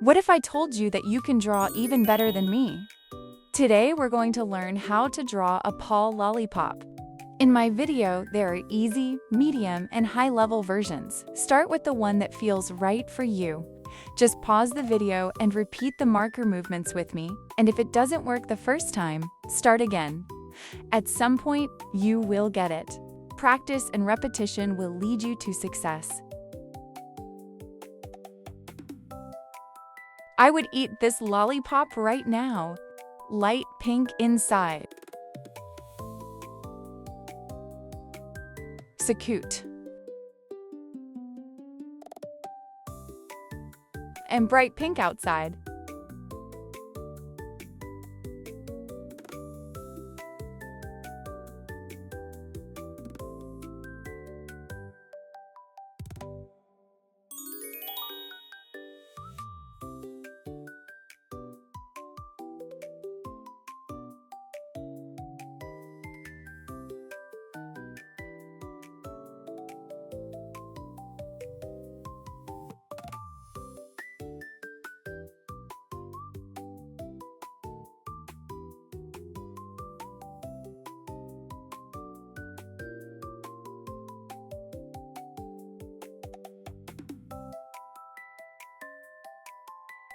What if I told you that you can draw even better than me? Today we're going to learn how to draw a paw lollipop. In my video, there are easy, medium, and high-level versions. Start with the one that feels right for you. Just pause the video and repeat the marker movements with me, and if it doesn't work the first time, start again. At some point, you will get it. Practice and repetition will lead you to success. I would eat this lollipop right now. Light pink inside. So cute. And bright pink outside.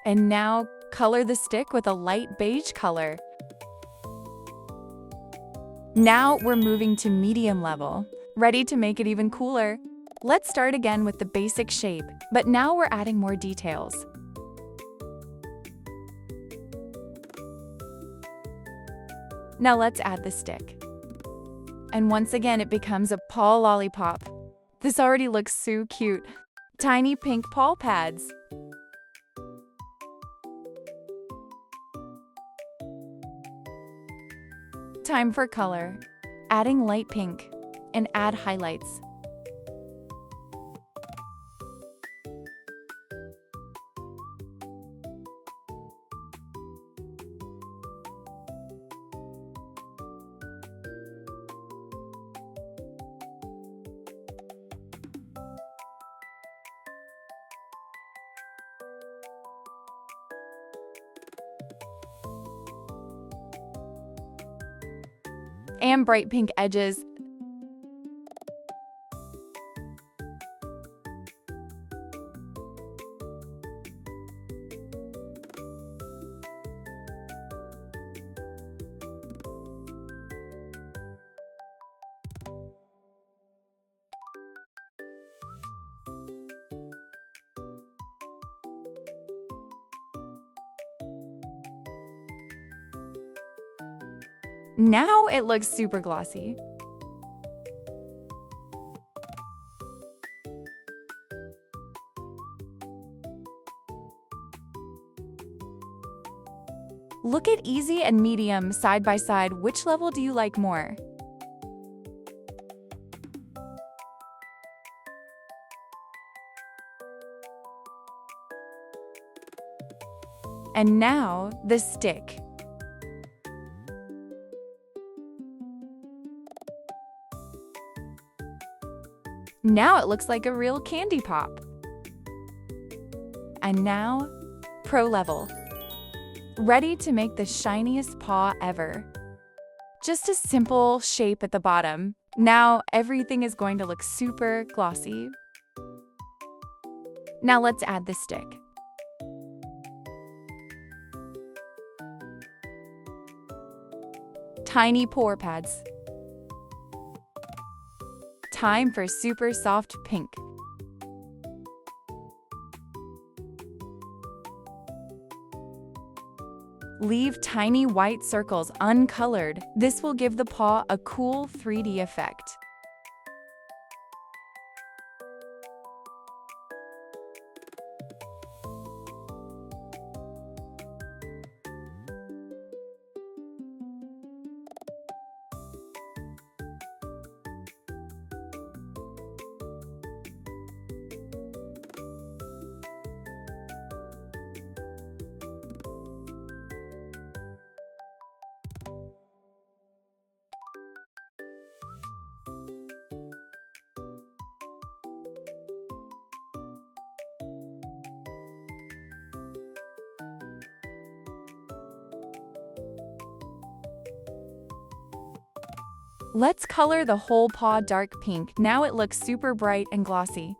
And now, color the stick with a light beige color. Now we're moving to medium level. Ready to make it even cooler? Let's start again with the basic shape, but now we're adding more details. Now let's add the stick. And once again, it becomes a paw lollipop. This already looks so cute. Tiny pink paw pads. Time for color. Adding light pink and add highlights. And bright pink edges. Now it looks super glossy. Look at easy and medium side by side. Which level do you like more? And now the stick. Now it looks like a real candy pop. And now, pro level. Ready to make the shiniest paw ever. Just a simple shape at the bottom. Now everything is going to look super glossy. Now let's add the stick. Tiny paw pads. Time for super soft pink. Leave tiny white circles uncolored. This will give the paw a cool 3D effect. Let's color the whole paw dark pink. Now it looks super bright and glossy.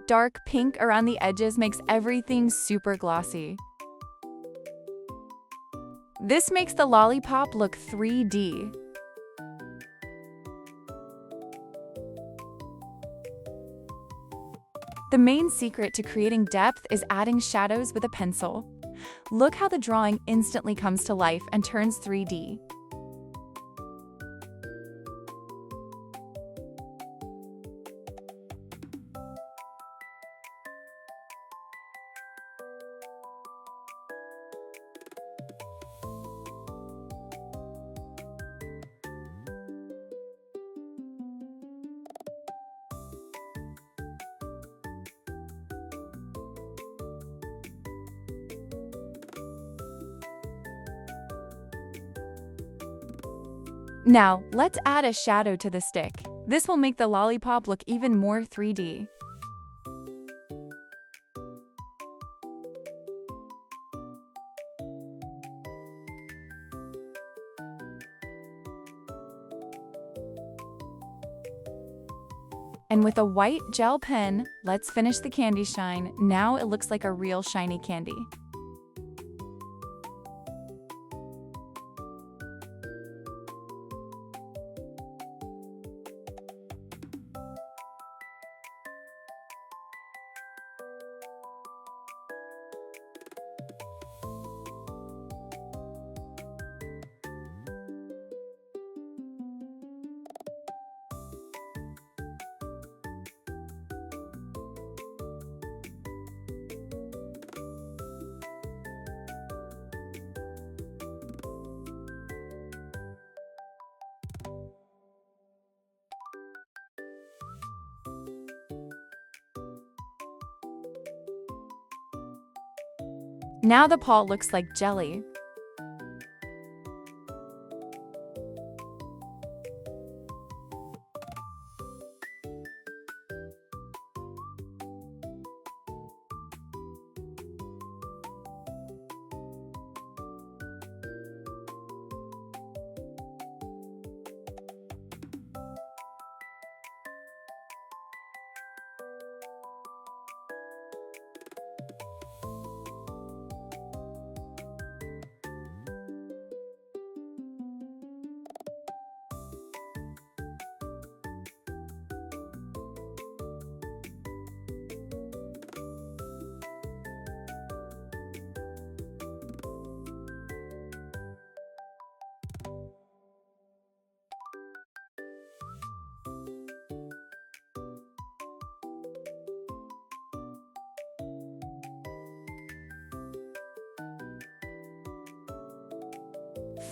Dark pink around the edges makes everything super glossy. This makes the lollipop look 3D. The main secret to creating depth is adding shadows with a pencil. Look how the drawing instantly comes to life and turns 3D. Now, let's add a shadow to the stick. This will make the lollipop look even more 3D. And with a white gel pen, let's finish the candy shine. Now it looks like a real shiny candy. Now the paw looks like jelly.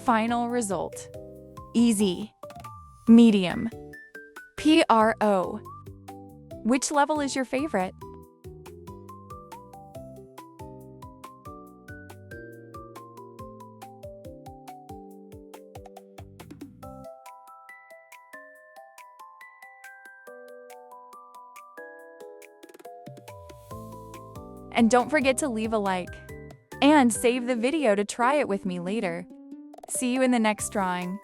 Final result. Easy. Medium. PRO. Which level is your favorite? And don't forget to leave a like. And save the video to try it with me later. See you in the next drawing.